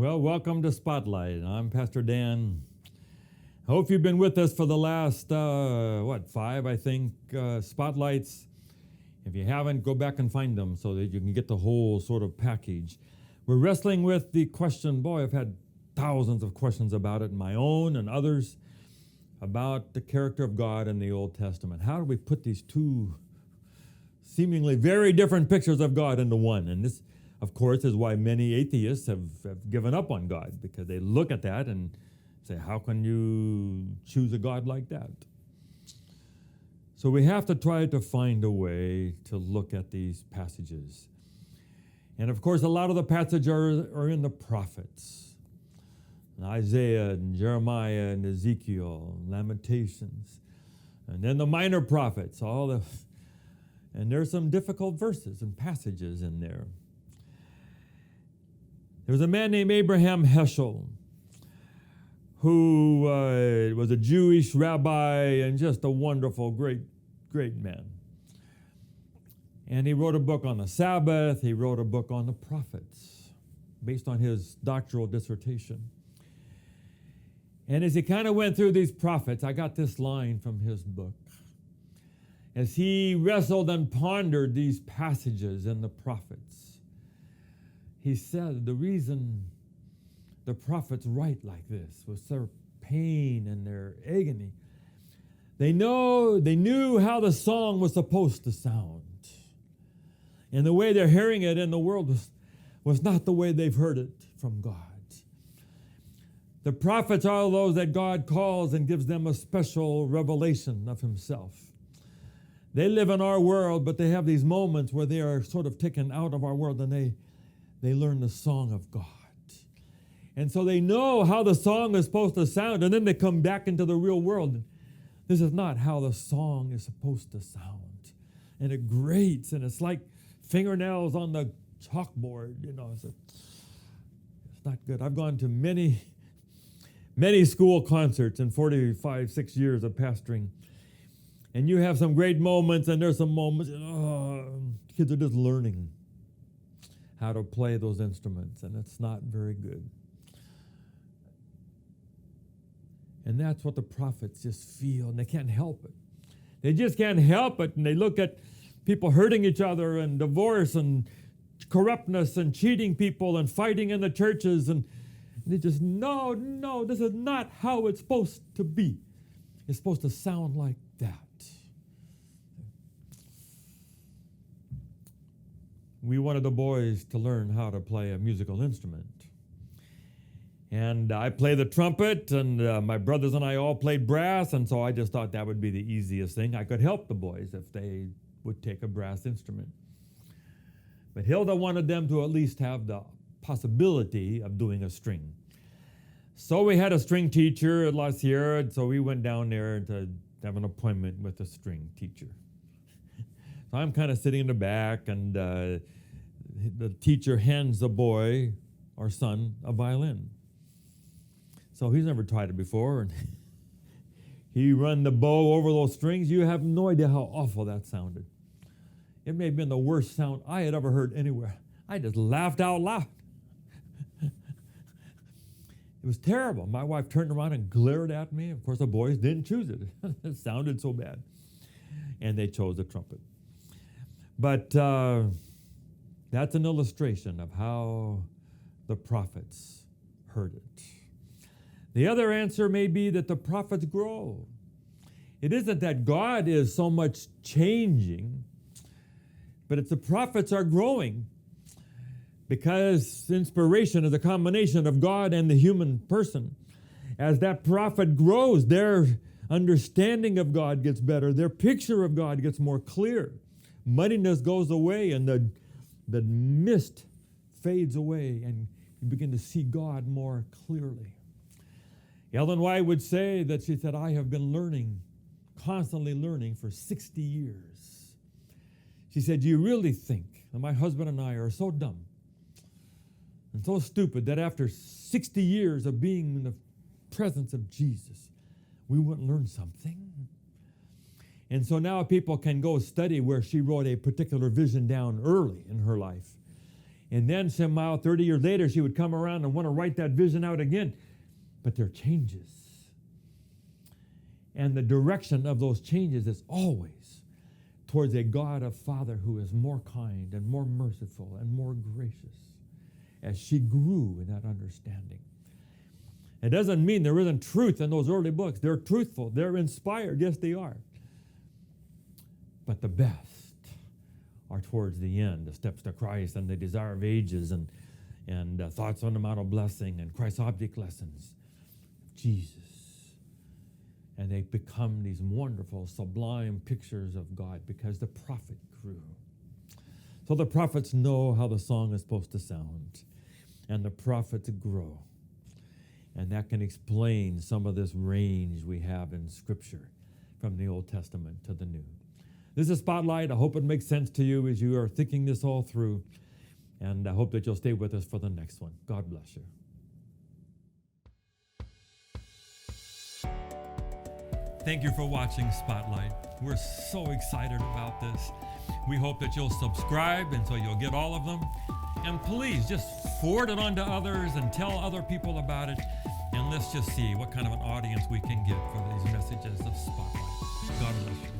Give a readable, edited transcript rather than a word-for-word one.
Well, welcome to Spotlight. I'm Pastor Dan. I hope you've been with us for the last, 5, I think, Spotlights. If you haven't, go back and find them so that you can get the whole sort of package. We're wrestling with the question, I've had thousands of questions about it, my own and others, about the character of God in the Old Testament. How do we put these two seemingly very different pictures of God into one? And this, of course, is why many atheists have given up on God, because they look at that and say, how can you choose a God like that? So we have to try to find a way to look at these passages. And of course, a lot of the passages are in the prophets. Isaiah and Jeremiah and Ezekiel, Lamentations, and then the minor prophets, and there's some difficult verses and passages in there. There was a man named Abraham Heschel, who was a Jewish rabbi and just a wonderful, great man. And he wrote a book on the Sabbath. He wrote a book on the prophets based on his doctoral dissertation. And as he kind of went through these prophets, I got this line from his book. As he wrestled and pondered these passages in the prophets, he said the reason the prophets write like this was their pain and their agony. They knew how the song was supposed to sound. And the way they're hearing it in the world was not the way they've heard it from God. The prophets are those that God calls and gives them a special revelation of himself. They live in our world, but they have these moments where they are sort of taken out of our world and they learn the song of God. And so they know how the song is supposed to sound, and then they come back into the real world. This is not how the song is supposed to sound. And it grates, and it's like fingernails on the chalkboard, it's not good. I've gone to many school concerts in 6 years of pastoring. And you have some great moments, and there's some moments, kids are just learning how to play those instruments, and it's not very good. And that's what the prophets just feel, and they can't help it. They just can't help it, and they look at people hurting each other and divorce and corruptness and cheating people and fighting in the churches, and they just, no, this is not how it's supposed to be. It's supposed to sound like that. We wanted the boys to learn how to play a musical instrument. And I play the trumpet, and my brothers and I all played brass, and so I just thought that would be the easiest thing. I could help the boys if they would take a brass instrument. But Hilda wanted them to at least have the possibility of doing a string. So we had a string teacher at La Sierra, so we went down there to have an appointment with a string teacher. So I'm kind of sitting in the back, and the teacher hands the boy, our son, a violin. So he's never tried it before, and he run the bow over those strings. You have no idea how awful that sounded. It may have been the worst sound I had ever heard anywhere. I just laughed out loud. It was terrible. My wife turned around and glared at me. Of course, the boys didn't choose it. It sounded so bad. And they chose the trumpet. But that's an illustration of how the prophets heard it. The other answer may be that the prophets grow. It isn't that God is so much changing, but it's the prophets are growing, because inspiration is a combination of God and the human person. As that prophet grows, their understanding of God gets better. Their picture of God gets more clear. Muddiness goes away, and the mist fades away, and you begin to see God more clearly. Ellen White would say that she said, I have been constantly learning for 60 years. She said, do you really think that my husband and I are so dumb and so stupid that after 60 years of being in the presence of Jesus, we wouldn't learn something? And so now people can go study where she wrote a particular vision down early in her life And then somehow 30 years later, she would come around and want to write that vision out again. But there are changes. And the direction of those changes is always towards a God of Father who is more kind and more merciful and more gracious as she grew in that understanding. It doesn't mean there isn't truth in those early books. They're truthful. They're inspired. Yes, they are. But the best are towards the end, the steps to Christ and the desire of ages and thoughts on the Mount of Blessing and Christ's object lessons. Jesus. And they become these wonderful, sublime pictures of God because the prophet grew. So the prophets know how the song is supposed to sound. And the prophets grow. And that can explain some of this range we have in Scripture from the Old Testament to the New. This is Spotlight. I hope it makes sense to you as you are thinking this all through. And I hope that you'll stay with us for the next one. God bless you. Thank you for watching Spotlight. We're so excited about this. We hope that you'll subscribe and so you'll get all of them. And please just forward it on to others and tell other people about it. And let's just see what kind of an audience we can get for these messages of Spotlight. God bless you.